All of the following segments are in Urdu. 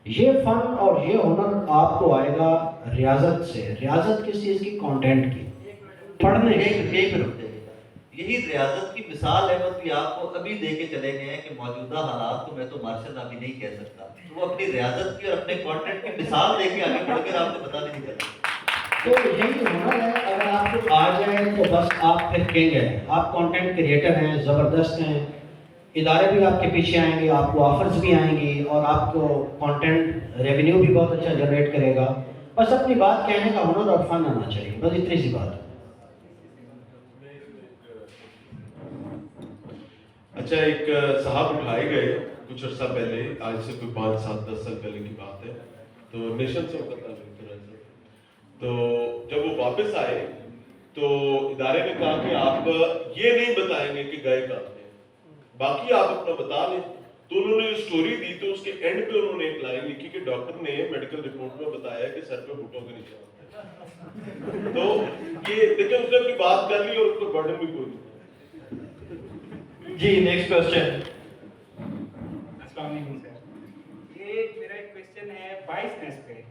یہ فن اور یہ ہنر آپ کو آئے گا ریاضت سے. ریاضت کس چیز کی؟ کانٹینٹ کی، پڑھنے کی. یہی پہ رک جائیے گا. یہی ریاضت کی مثال ہے. بس آپ کو ابھی دے کے چلے گئے ہیں کہ موجودہ حالات کو میں تو مارشل ابھی نہیں کہہ سکتا. وہ اپنی ریاضت کی اور اپنے کانٹینٹ کی مثال دے کے آگے بڑھ کر آپ کو بتا نہیں چلے. تو یہی ہنر ہے. اگر آپ کو آ جائے تو بس آپ پھر کنگ ہیں. آپ کانٹینٹ کریٹر ہیں، زبردست ہیں. ادارے بھی آپ کے پیچھے آئیں گے، آپ کو آفرز بھی آئیں گی، اور آپ کو کانٹینٹ ریونیو بھی بہت اچھا جنریٹ کرے گا. بس اپنی بات کہنے کا ہنر اور فن آنا چاہیے، بس اتنی سی بات ہے. اچھا، ایک صاحب اٹھائے گئے کچھ عرصہ پہلے، آج سے کوئی 5 7 10 سال پہلے کی بات ہے، تو نیشن سے ہوتا تھا. تو جب وہ واپس آئے تو ادارے نے کہا کہ آپ یہ نہیں بتائیں گے کہ گئے کہاں تھے، باقی آپ اپنا بتا لیں. تو انہوں نے اسٹوری دی، تو اس کے اینڈ پہ انہوں نے ایک لائن لکھی کہ ڈاکٹر نے میڈیکل رپورٹ میں بتایا کہ سر پہ گھٹنوں کے نشان تھے. تو یہ دیکھیں، اس نے اپنی بات کر لی اور اس کو برڈن بھی کوئی نہیں. جی نیکسٹ کوشچن. السلام علیکم سر. یہ میرا ایک کوشچن ہے بائسنس پہ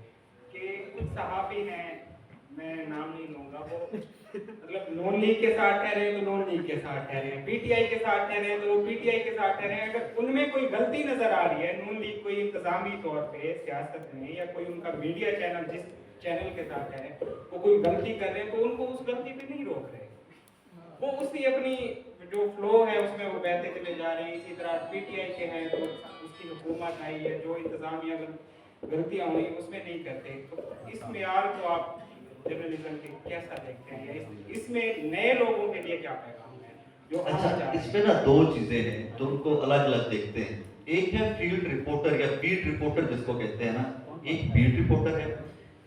کہ کچھ صحافی ہیں، میں نام نہیں لوں گا، وہ مطلب نون لیگ کے ساتھ ٹھہرے تو نون لیگ کے ساتھ ٹھہرے، پی ٹی آئی کے ساتھ ٹھہرے تو پی ٹی آئی کے ساتھ ٹھہرے. اگر ان میں کوئی غلطی نظر آ رہی ہے، نون لیگ کوئی انتظامی طور پہ سیاست میں یا کوئی ان کا میڈیا چینل جس چینل کے ساتھ ہے وہ کوئی غلطی کر رہے ہیں، تو ان کو اس غلطی پہ نہیں روک رہے. وہ اسی اپنی جو فلو ہے اس میں وہ بہتے چلے جا رہے ہیں. اسی طرح پی ٹی آئی کے ہیں تو اس کی حکومت آئی ہے، جو انتظامیہ غلطیاں ہوئی اس میں نہیں کرتے. تو اس معیار کو آپ جرنلزم کے کیسا دیکھتے ہیں؟ اس میں نئے لوگوں کے لیے کیا پیغام ہے جو اچھا، اس میں نا دو چیزیں ہیں تو ان کو الگ الگ دیکھتے ہیں. ایک ہے فیلڈ رپورٹر یا بیٹ رپورٹر جس کو کہتے ہیں نا، ایک بیٹ رپورٹر ہے.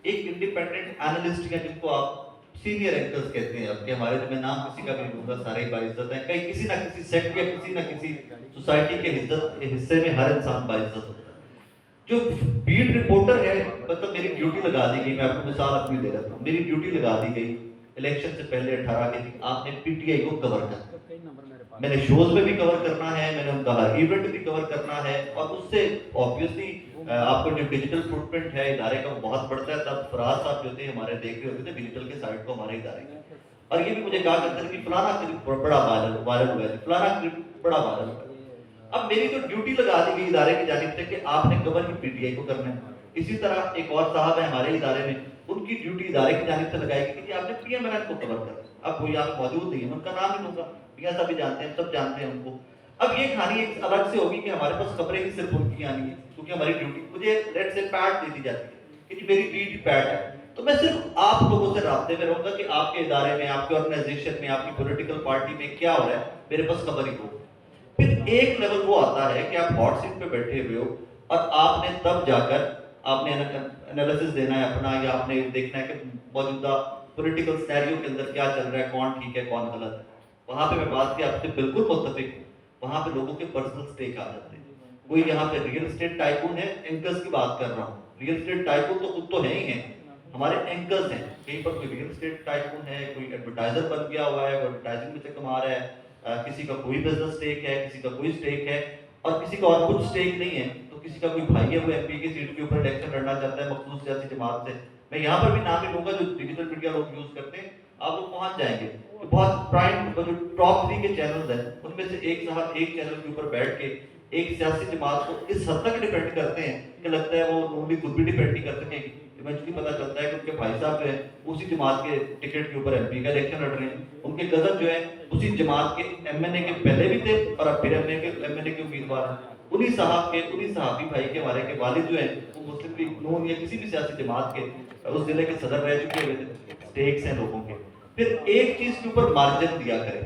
ایک انڈیپینڈنٹ اینالسٹ ہے جس کو آپ سینئر اینکرز کہتے ہیں. اب کہ ہمارے میں نام کسی کا بھی نہیں لوں گا، سارے ہی باعزت ہیں. کہیں کسی نہ کسی سیکٹ یا کسی نہ کسی سوسائٹی کے حصے میں ہر انسان باعزت ہوتا ہے. جو بیٹ رپورٹر ہے، مطلب میری ڈیوٹی لگا دی گئی، میں آپ کو مثال اپنی دے رہا ہوں. میری ڈیوٹی لگا دی گئی الیکشن سے پہلے 18 کے دن، آپ نے پی ٹی آئی کو کور کرنا. میں نے شوز میں بھی کور کرنا ہے، میں نے ان کا ہر ایونٹ بھی کور کرنا ہے. اور اس سے آبویسلی آپ کو جو ڈیجیٹل فٹ پرنٹ ہے ادارے کا وہ بہت بڑھتا ہے. تب فراز صاحب جو تھے ہمارے دیکھ رہے ہوتے تھے ڈیجیٹل کے سائٹ کو ہمارے ادارے کے، اور یہ بھی مجھے کہا کرتے تھے کہ فلانا کلپ بڑا وائرل ہوا ہے، فلانا کلپ بڑا وائرل ہوا ہے. اب میری تو ڈیوٹی لگا دی گئی ادارے کی جانب سے کہ آپ نے کور ہی پی ٹی آئی کو کرنا ہے. اسی طرح ایک اور صاحب ہے ہمارے ادارے میں، ان کی ڈیوٹی ادارے کی جانب سے لگائی گئی کہ آپ نے پی ایم ایل کو کور کرنا. اب وہ یہاں موجود نہیں ہے، ان کا نام ہی لوں گا، میاں صاحب بھی جانتے ہیں، سب جانتے ہیں ان کو. اب یہ کہانی ایک الگ سے ہوگی کہ ہمارے پاس خبریں بھی صرف ان کی آنی ہے، کیونکہ ہماری ڈیوٹی مجھے لیٹ سے پیڈ دے دی جاتی ہے کہ جی میری ڈیوٹی پیڈ ہے. تو میں صرف آپ لوگوں سے رابطے میں رہوں گا کہ آپ کے ادارے میں، آپ کے آرگنائزیشن میں، آپ کی پولیٹیکل پارٹی میں کیا ہو رہا ہے، میرے پاس خبر ہی ہو. پھر ایک لیول وہ آتا ہے کہ آپ ہاٹ سیٹ پہ بیٹھے ہوئے ہو اور آپ نے تب جا کر آپ نے انالیسس دینا ہے اپنا، یا آپ نے دیکھنا ہے کہ موجودہ پولیٹیکل سینیریو کے اندر کیا چل رہا ہے، کون ٹھیک ہے کون غلط ہے. وہاں پہ میں بات کی آپ سے بالکل متفق ہوں. وہاں پہ لوگوں کے پرسنل سٹیک آ جاتے ہیں. کوئی یہاں پہ ریئل اسٹیٹ ٹائکون ہے، اینکرز کی بات کر رہا ہوں. ریئل اسٹیٹ ٹائکون تو خود تو ہے ہی ہیں، ہمارے اینکرز ہیں. کہیں پر کوئی ریئل اسٹیٹ ٹائکون ہے، کوئی ایڈورٹائزر بن گیا ہوا ہے، ایڈورٹائزنگ میں سے کما رہا ہے. کسی کا کوئی بزنس سٹیک ہے، کسی کا کوئی سٹیک ہے، اور کسی کا اور کچھ سٹیک نہیں ہے. تو کسی کا کوئی بھائی ہے وہ ایم پی کی سیٹ کے اوپر الیکشن لڑنا چاہتا ہے مخصوص سیاسی جماعت سے. میں یہاں پر بھی نام نہیں لوں گا، جو ڈیجیٹل میڈیا لوگ یوز کرتے ہیں آپ لوگ پہنچ جائیں گے. بہت پرائم جو ٹاپ 3 کے چینلز ہیں ان میں سے ایک صاحب ایک چینل کے اوپر بیٹھ کے ایک سیاسی جماعت کو اس حد تک ڈیپینڈ کرتے ہیں کہ لگتا ہے وہ نورملی خود بھی ڈیپینڈ نہیں کر سکیں گے. ایونچولی پتا چلتا ہے کہ ان کے بھائی صاحب جو ہیں اسی جماعت کے ٹکٹ کے اوپر ایم پی کا الیکشن لڑ رہے ہیں. ان کے کزن جو ہیں اسی جماعت کے ایم این اے کے پہلے بھی تھے اور اب پھر ایم این اے کے امیدوار ہیں. انہی صاحب کے، انہی صحافی بھائی کے، ہمارے کے والد جو ہیں وہ مسلم لیگ نون یا کسی بھی سیاسی جماعت کے اس ضلع کے صدر رہ چکے ہوئے تھے. سٹیکس ہیں لوگوں کے. پھر ایک چیز کے اوپر مارجن دیا کریں،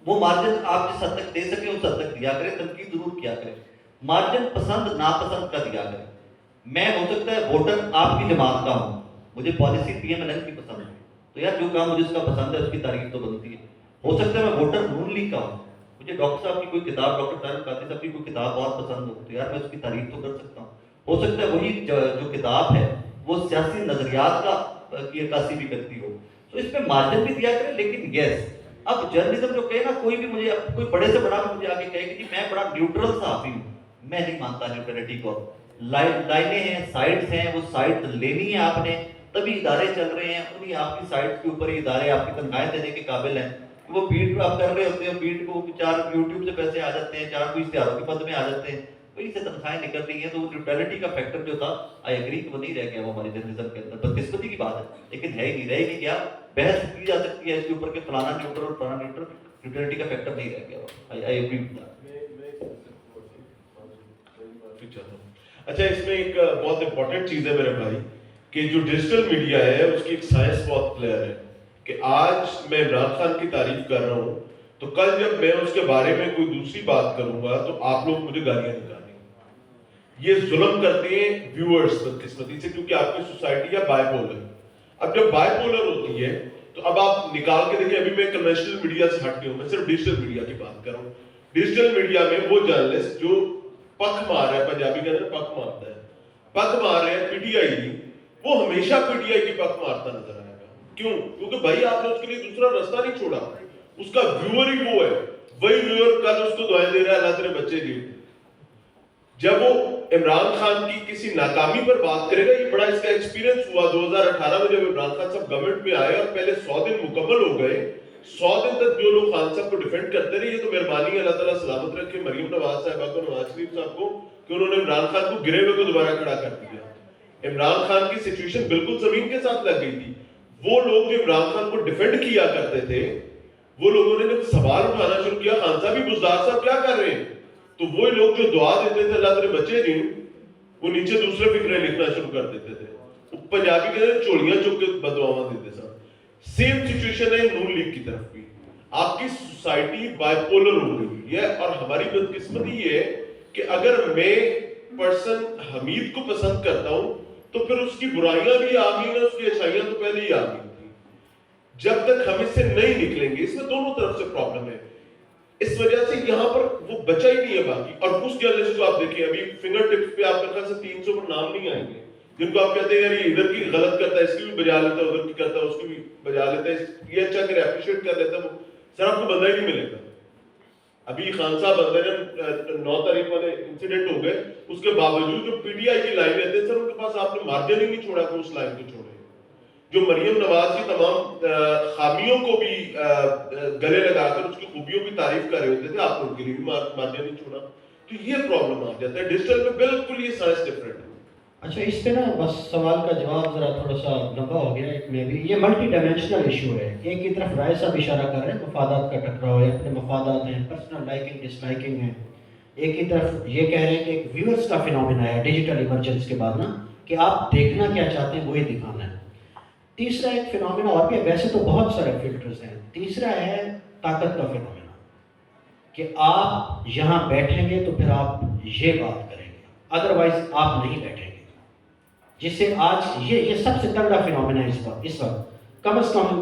وہ مارجن آپ جس حد تک دے سکیں اس حد تک دیا کریں، تنقید ضرور کیا کریں. مارجن پسند ناپسند کا دیا کریں. میں ہو سکتا ہے ووٹر آپ کی جماعت کا ہوں، مجھے policy P M L N کی پسند ہے، تو یار جو کام مجھے اس کا پسند ہے اس کی تعریف تو بنتی ہے. ہو سکتا ہے میں ووٹر نون لیگ کا ہوں، مجھے ڈاکٹر صاحب کی کوئی کتاب، ڈاکٹر طاہر القادری صاحب کی کوئی کتاب بہت پسند ہو، تو یار میں اس کی تعریف تو کر سکتا ہوں. ہو سکتا ہے وہی جو کتاب ہے وہ سیاسی نظریات کی عکاسی بھی کرتی ہو. تو اس میں مارجن بھی دیا کریں. لیکن یس، اب جرنلزم جو کہے نا، کوئی بھی مجھے کوئی بڑے سے بڑا مجھے آگے کہے کہ جی میں بڑا نیوٹرل صحافی ہوں، میں نہیں مانتا نیوٹرلٹی کو. لائنیں ہیں، سائڈز ہیں، وہ سائڈ لینی ہے آپ نے، تبھی ادارے چل رہے ہیں، انہیں آپ کی سائڈ کے اوپر ہی ادارے آپ کی تنخواہیں دینے کے قابل ہیں. وہ بیٹ آپ کر رہے ہوتے ہیں، بیٹ کو 4 یوٹیوب سے پیسے آ جاتے ہیں، 4 کوئی اشتہاروں کے پد میں آ جاتے ہیں، وہی سے تنخواہیں نکل رہی ہیں. تو وہ نیوٹرلٹی کا فیکٹر جو تھا، آئی ایگری کہ وہ نہیں رہ گیا وہ ہمارے جرنلزم کے اندر. بدقسمتی کی بات ہے، لیکن ہے ہی نہیں، رہے گی کیا؟ بحث کی جا سکتی ہے اس کے اوپر کہ فلانا نیوٹرل اور فلانا نیوٹرل، نیوٹرلٹی کا فیکٹر نہیں رہ گیا. I agree with that. اچھا، اس میں ایک بہت امپورٹنٹ چیز ہے میرے بھائی کہ جو ڈیجیٹل میڈیا ہے اس کی ایک سائنس بہت کلیئر ہے کہ آج میں عمران خان کی تعریف کر رہا ہوں تو کل جب میں اس کے بارے میں کوئی دوسری بات کروں گا تو آپ لوگ مجھے گالیاں نکالیں گے. یہ ظلم کرتے ہیں ویورز بدقسمتی سے، کیونکہ آپ کی سوسائٹی ہے بائی پولر. اب جب بائی پولر ہوتی ہے تو اب آپ نکال کے دیکھیں، ابھی میں کنونشنل میڈیا سے ہٹ کے ہوں، میں صرف ڈیجیٹل میڈیا کی بات کر رہا ہوں. ڈیجیٹل میڈیا میں وہ جرنلسٹ جو پک مار رہا ہے، پنجابی کے اندر پک مارتا ہے، پک مار رہے ہیں پی ٹی آئی کی، وہ ہمیشہ پی ٹی آئی کی پک مارتا نظر آئے گا. کیوں؟ کیونکہ بھائی آپ نے اس کے لیے دوسرا راستہ نہیں چھوڑا. اس کا ویور ہی وہ ہے، وہی ویور کل اس کو دعائیں دے رہا ہے اللہ تیرے بچے جیت. جب وہ عمران خان کی کسی ناکامی پر بات کرے گا، یہ بڑا اس کا ایکسپیرینس ہوا 2018 میں جب عمران خان صاحب گورنمنٹ میں آئے اور پہلے 100 دن مکمل ہو گئے، 100 دن تک جو لوگ خان صاحب کو ڈیفینڈ کرتے رہے، یہ تو مہربانی اللہ تعالیٰ سلامت رکھے مریم نواز صاحبہ کو، نواز شریف صاحب کو، کہ انہوں نے عمران خان کو گرے ہوئے کو دوبارہ کھڑا کر دیا. عمران خان کی سچویشن بالکل زمین کے ساتھ لگ گئی تھی. وہ لوگ جو عمران خان کو ڈیفینڈ کیا کرتے تھے، وہ لوگوں نے جب سوال اٹھانا شروع کیا خان صاحب ہی بزدار صاحب کیا کر رہے ہیں، تو وہی لوگ جو دعا دیتے تھے اللہ تیرے بچے جی، وہ نیچے دوسرے فکرے لکھنا شروع کر دیتے تھے. پنجابی کے اندر چوڑیاں چک کے بددعاواں دیتے سب. سیم سچویشن ہے نون لیگ کی طرف بھی. آپ کی سوسائٹی بائی پولر ہو گئی ہے، اور ہماری بدقسمتی یہ ہے کہ اگر میں پرسن حمید کو پسند کرتا ہوں تو پھر اس کی برائیاں بھی آمین ہے، اس کی اچھائیاں تو پہلے ہی آمین تھی. جب تک ہم اس سے نہیں نکلیں گے، اس میں دونوں طرف سے پرابلم ہے. اس وجہ سے یہاں پر وہ بچا ہی نہیں ہے باقی. اور اس جرنلسٹ کو آپ دیکھیں، ابھی فنگر ٹپس پہ آپ کے خیال سے 300 پر نام نہیں آئیں گے جن کو آپ کہتے ہیں یار یہ ادھر کی غلط کرتا ہے، اس کی بھی بجا لیتا ہے، ادھر کی کرتا ہے اس کی بھی بجا لیتا ہے، یہ اچھا کہ اپریشیٹ کر لیتا ہے. وہ سر آپ کو بندہ ہی نہیں ملے گا. ابھی خان صاحب اندر 9 تاریخ والے انسیڈنٹ ہو گئے، اس کے باوجود جو پی ٹی آئی کی لائن رہتے ہیں سر، ان کے پاس آپ نے مارجن ہی نہیں چھوڑا کہ اس لائن کو چھوڑے. جو مریم نواز کی تمام خامیوں کو بھی گلے لگا کر اس کی خوبیوں کی تعریف کر رہے ہوتے تھے، آپ نے ان کے لیے بھی مارجن نہیں چھوڑا. تو یہ پرابلم آ جاتا ہے. ڈیجیٹل میں بالکل یہ سائنس ڈفرینٹ ہے. اچھا، اس پہ نا بس سوال کا جواب ذرا تھوڑا سا لمبا ہو گیا. ایک میں بھی یہ ملٹی ڈائمینشنل ایشو ہے. ایک کی طرف رائے صاحب اشارہ کر رہے ہیں مفادات کا ٹکراؤ ہے، اپنے مفادات ہیں، پرسنل لائکنگ ڈس لائکنگ ہے. ایک کی طرف یہ کہہ رہے ہیں کہ ایک ویورز کا فینومینا ہے ڈیجیٹل ایمرجنس کے بعد نا، کہ آپ دیکھنا کیا چاہتے ہیں وہی دکھانا ہے. تیسرا ایک فینومینا اور بھی ہے، ویسے تو بہت سارے فلٹرز ہیں. تیسرا ہے طاقت کا فینومینا، کہ آپ یہاں بیٹھیں گے تو پھر آپ یہ بات کریں گے، ادروائز آپ نہیں بیٹھیں گے. جس سے آج یہ سب سے تگڑا فینومینا ہے اس وقت. کم از کم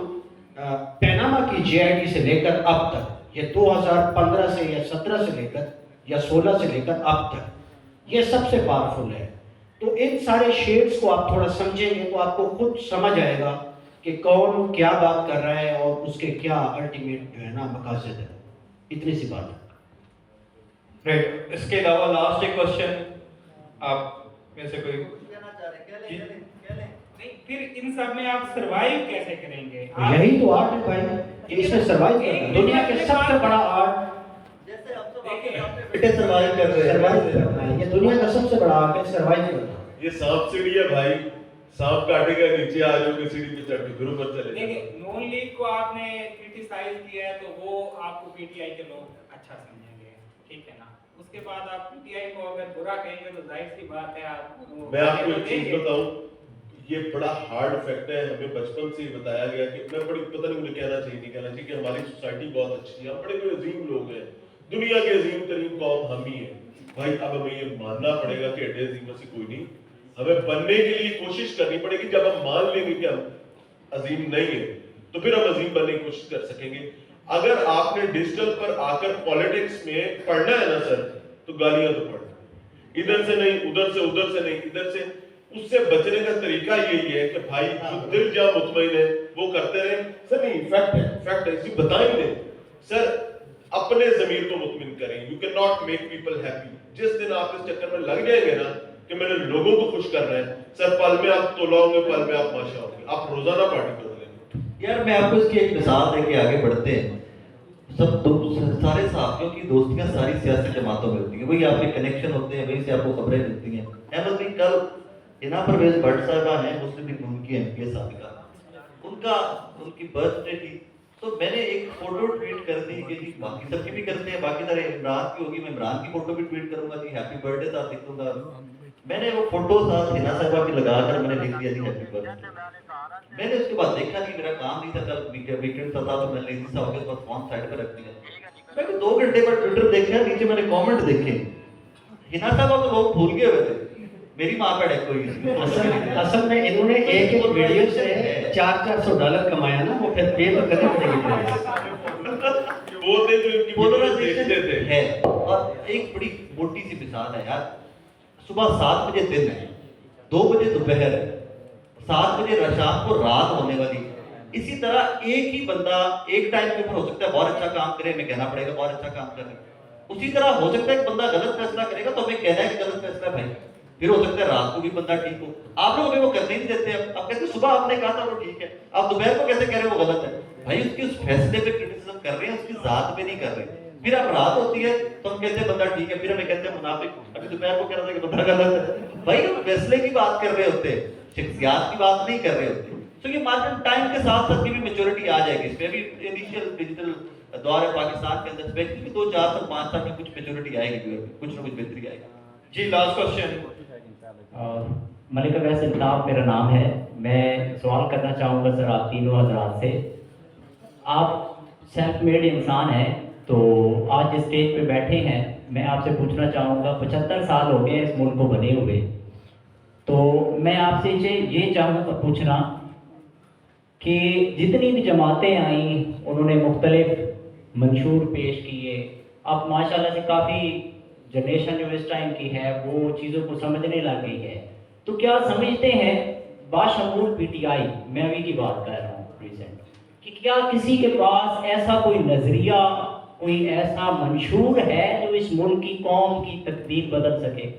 پیناما کی جے آئی ڈی سے لے کر اب تک، یہ 2015 سے یا 17 سے لے کر یا 16 سے لے کر اب تک یہ سب سے پاورفل ہے. تو ان سارے شیڈز کو آپ تھوڑا سمجھیں گے تو آپ کو خود سمجھ آئے گا کہ کون کیا بات کر رہا ہے اور اس کے کیا الٹیمیٹ جو ہے نا مقاصد ہے. اتنی سی بات ہے. رائٹ. اس کے علاوہ لاسٹ ایک کوشچن آپ میں سے کوئی؟ نہیں، پھر ان سب میں آپ سروائیو کیسے کریں گے؟ یہی تو آرٹ ہے بھائی، کہ اس میں سروائیو کرنا ہے. دنیا کے سب سے بڑا آرٹ سروائیو کر رہے ہیں. یہ دنیا کا سب سے بڑا آرٹ ہے، سروائیو کرنا. یہ سانپ سیڑھی ہے بھائی، سانپ کاٹے گا نیچے آ جاؤ گے سیڑھی پہ چڑھ کے پھر اوپر چلے جاؤ. دیکھیں، نون لیگ کو آپ نے کرٹیسائز کیا ہے تو وہ آپ کو پی ٹی آئی کے لوگ اچھا سمجھیں گے، ٹھیک ہے نا. اس کے بعد آپ پی ٹی آئی کو اگر برا کہیں گے تو ظاہر سی بات ہے آپ. میں آپ کو ایک چیز بتاؤں، یہ بڑا ہارڈ فیکٹ ہے. ہمیں بچپن سے ہی بتایا گیا کہ میں بڑی پتہ نہیں مجھے کہنا چاہیے نہیں کہنا چاہیے کہ ہماری سوسائٹی بہت اچھی ہے، ہم بڑے بڑے عظیم لوگ ہیں، دنیا کے عظیم ترین قوم ہم ہی ہیں. بھائی اب ہمیں یہ ماننا پڑے گا کہ ایڈے عظیموں سے کوئی نہیں، ہمیں بننے کے لیے کوشش کرنی پڑے گی. جب ہم مان لیں گے کہ ہم عظیم نہیں ہیں تو پھر ہم عظیم بننے کی کوشش کر سکیں گے. اگر آپ نے ڈیجیٹل پر آ کر پالیٹکس میں پڑھنا ہے نا سر، تو گالیاں تو پڑھنا، ادھر سے نہیں ادھر سے، ادھر سے نہیں ادھر سے. اس سے بچنے کا طریقہ یہی ہے کہ بھائی جو دل جہاں مطمئن ہے وہ کرتے رہیں. سر نہیں، فیکٹ ہے، فیکٹ ہے، اسی بتائیں دیں. سر اپنے ضمیر کو مطمئن کریں. You can not make people happy. جس دن آپ اس چکر میں لگ جائیں گے نا کہ میں نے لوگوں کو خوش کرنا ہے. سر پل میں آپ تولا ہوں گے, پل میں آپ ماشا ہوں گے, آپ روزانہ پارٹی کر لیں گے. یار میں آپ کو اس کی ایک مثال دے کے آگے بڑھتے ہیں. سارے صحافیوں کی دوستیاں ساری سیاسی جماعتوں میں ہوتی ہیں, وہی آپ کے کنیکشن ہوتے ہیں, وہی سے آپ کو خبریں ملتی ہیں. احمد بھائی کل ہنا پرویز بھٹ صاحبہ ہیں مسلم لیگ نون کی ایم پی اے سابقہ, ان کی برتھ ڈے تھی, تو میں نے ایک فوٹو ٹویٹ کر دی کہ جی باقی سب کی بھی کرتے ہیں, باقی سارے عمران کی ہوگی, میں عمران کی فوٹو بھی ٹویٹ کروں گا جی ہیپی برتھ ڈے ساتھ لکھوں گا. میں نے وہ فوٹو ساتھ ہنا صاحبہ کی لگا کر میں نے لکھ دیا جی ہیپی برتھ ڈے. میں نے اس کے بعد دیکھا نہیں, میرا کام نہیں تھا, کل ویکینڈ تھا تو میں لیزی سا ہو کے اس وقت فون سائڈ پہ رکھ دیا. میں نے 2 گھنٹے بعد ٹویٹر دیکھا, نیچے میں نے کامنٹ دیکھے, ہنا صاحبہ کو لوگ بھول گئے ہوئے تھے, میری ماں کا ڈیک کوئی اصل میں انہوں نے ایک ویڈیو سے $400 کمایا نا, وہ پھر پے تو کرنے پڑے گی. وہ تھے جو ان کی ویڈیوز دیکھتے تھے. ہے. اور ایک بڑی موٹی سی مثال ہے یار, صبح 7 بجے دن ہے, 2 بجے دوپہر ہے, 7 بجے شام کو رات ہونے والی. اسی طرح ایک ہی بندہ ایک ٹائم کے اوپر ہو سکتا ہے بہت اچھا کام کرے, ہمیں کہنا پڑے گا بہت اچھا کام کر رہے ہیں. اسی طرح ہو سکتا ہے ایک بندہ غلط فیصلہ کرے گا تو ہمیں کہنا ہے کہ غلط فیصلہ ہے بھائی. پھر ہو سکتا ہے رات کو بھی بندہ ٹھیک ہو, آپ لوگ ہمیں وہ کرنے نہیں دیتے. اب کہتے ہیں صبح آپ نے کہا تھا وہ ٹھیک ہے, آپ دوپہر کو کیسے کہہ رہے ہیں وہ غلط ہے. بھائی اس کی اس فیصلے پہ کرٹیسزم کر رہے ہیں, اس کی ذات پہ نہیں کر رہے. پھر اب رات ہوتی ہے تو ہم کہتے ہیں بندہ ٹھیک ہے, پھر ہمیں کہتے ہیں منافق. ابھی دوپہر کو کہہ رہا تھا کہ بندہ غلط ہے. بھائی ہم فیصلے کی بات کر رہے ہوتے, شخصیات کی بات نہیں کر رہے ہوتے. تو یہ مارکیٹ ٹائم کے ساتھ ساتھ کی بھی میچورٹی آ جائے گی. اس پہ بھی انیشیل ڈیجیٹل دور ہے پاکستان کے اندر, اسپیشلی 2 4 سال 5 سال میں کچھ میچورٹی آئے گی, کچھ نہ کچھ بہتری آئے گی. جی لاسٹ کوشچن. ملک اویس الطاف میرا نام ہے. میں سوال کرنا چاہوں گا سر آپ تینوں حضرات سے. آپ سیلف میڈ انسان ہیں, تو آج جس اسٹیج پہ بیٹھے ہیں میں آپ سے پوچھنا چاہوں گا, 75 سال ہو گئے اس ملک کو بنے ہوئے, تو میں آپ سے یہ چاہوں گا پوچھنا کہ جتنی بھی جماعتیں آئیں انہوں نے مختلف منشور پیش کیے. اب ماشاءاللہ سے کافی جنریشن جو اس ٹائم کی ہے وہ چیزوں کو سمجھنے لگ گئی ہے. تو کیا سمجھتے ہیں باشمول پی ٹی آئی, میں ابھی کی بات کر رہا ہوں ریسنٹ, کہ کیا کسی کے پاس ایسا کوئی نظریہ, کوئی ایسا منشور ہے جو اس ملک کی قوم کی تقدیر بدل سکے,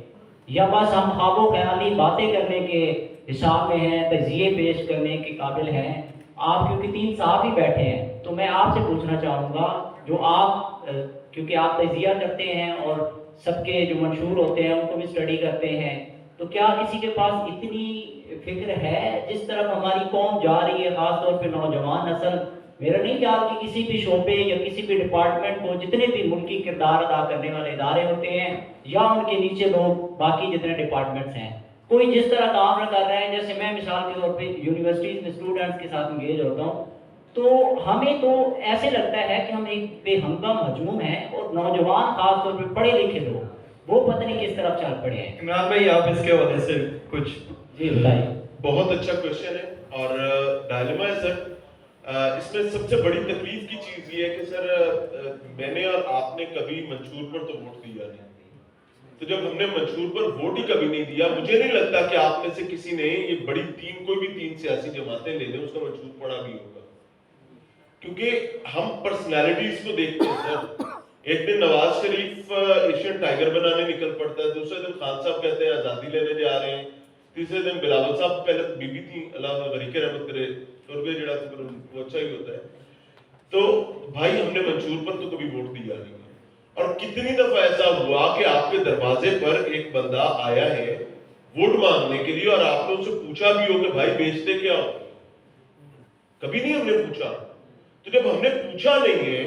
یا بس ہم خواب و خیالی باتیں کرنے کے حساب میں ہیں, تجزیے پیش کرنے کے قابل ہیں؟ آپ کیونکہ 3 صحافی بیٹھے ہیں تو میں آپ سے پوچھنا چاہوں گا, جو آپ کیونکہ آپ تجزیہ کرتے ہیں اور سب کے جو منشور ہوتے ہیں ان کو بھی اسٹڈی کرتے ہیں, تو کیا کسی کے پاس اتنی فکر ہے جس طرف ہماری قوم جا رہی ہے, خاص طور پہ نوجوان نسل؟ میرا نہیں خیال کہ کسی بھی شعبے یا کسی بھی ڈپارٹمنٹ کو جتنے بھی ملکی کردار ادا کرنے والے ادارے ہوتے ہیں یا ان کے نیچے لوگ باقی جتنے ڈپارٹمنٹس ہیں, کوئی جس طرح کام نہ کر رہا ہے. جیسے میں مثال کے طور پہ یونیورسٹیز میں اسٹوڈنٹس کے ساتھ انگیج ہوتا ہوں, تو ہمیں تو ایسے لگتا ہے کہ ہم ایک بے ہنگم ہجوم ہیں, اور نوجوان خاص طور پہ پڑھے لکھے لوگ وہ پتہ نہیں کس طرف چل پڑے ہیں. عمران بھائی آپ اس کے حوالے سے کچھ. جی بتائیے. بہت اچھا کوشچن ہے اور ڈائلما ہے سر. اس میں سب سے بڑی تکلیف کی چیز یہ ہے کہ سر میں نے اور آپ نے کبھی منشور پر تو ووٹ دیا نہیں, تو جب ہم نے منشور پر ووٹ ہی کبھی نہیں دیا, مجھے نہیں لگتا کہ آپ میں سے کسی نے یہ بڑی کوئی بھی 3 سیاسی جماعتیں لے لیں اس کا منشور پڑھا بھی ہوگا, کیونکہ ہم پرسنالٹیز کو دیکھتے ہیں سر. ایک دن نواز شریف ایشین ٹائگر بنانے نکل پڑتا ہے, دوسرے دن خان صاحب کہتے ہیں آزادی لینے جا رہے ہیں, تیسرے دن بلاول صاحب پہلے بی بی تھی اللہ غریق رحمت کرے, شوربے جڑا وہ اچھا ہی ہوتا ہے. تو بھائی ہم نے منشور پر تو کبھی ووٹ دیا نہیں, اور کتنی دفعہ ایسا ہوا کہ آپ کے دروازے پر ایک بندہ آیا ہے ووٹ مانگنے کے لیے اور آپ نے ان سے پوچھا بھی ہو کہ بھائی بیچتے کیا ہو, کبھی نہیں ہم نے پوچھا. تو جب ہم نے پوچھا نہیں ہے,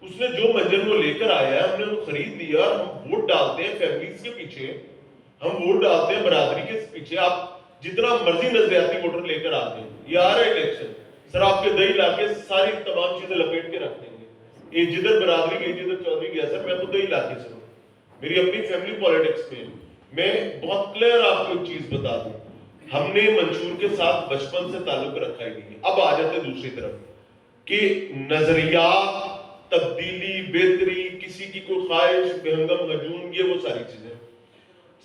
اس نے جو منجر وہ لے کر آیا ہے ہم نے وہ خرید لیا, اور ہم ووٹ ڈالتے ہیں فیملیز کے پیچھے, ہم ووٹ ڈالتے ہیں برادری کے پیچھے. آپ جتنا مرضی نظریاتی ووٹر لے کر آتے ہیں, یہ آ رہا ہے الیکشن سر, آپ کے دہی لا کے ساری تمام چیزیں لپیٹ کے رکھ دیں گے. یہ جدھر برادری گئی جدھر چودھری گیا سر, میں تو دہی علاقے سے ہوں, میری اپنی فیملی پالیٹکس میں. میں بہت کلیئر آپ کو ایک چیز بتا دوں, ہم نے منشور کے ساتھ بچپن سے تعلق رکھا ہی نہیں ہے. اب آ جاتے دوسری طرف کہ نظریات, تبدیلی, بہتری, کسی کی کوئی خواہش, بہنگم ہجوم, یہ وہ ساری چیزیں.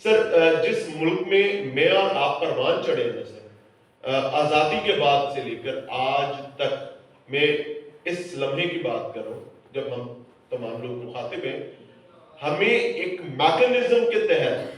سر جس ملک میں میں اور آپ پروان چڑھے ہیں سر, آزادی کے بعد سے لے کر آج تک, میں اس لمحے کی بات کر رہا ہوں جب ہم تمام لوگ مخاطب ہیں, ہمیں ایک میکنزم کے تحت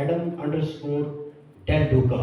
Adam_Del Duca,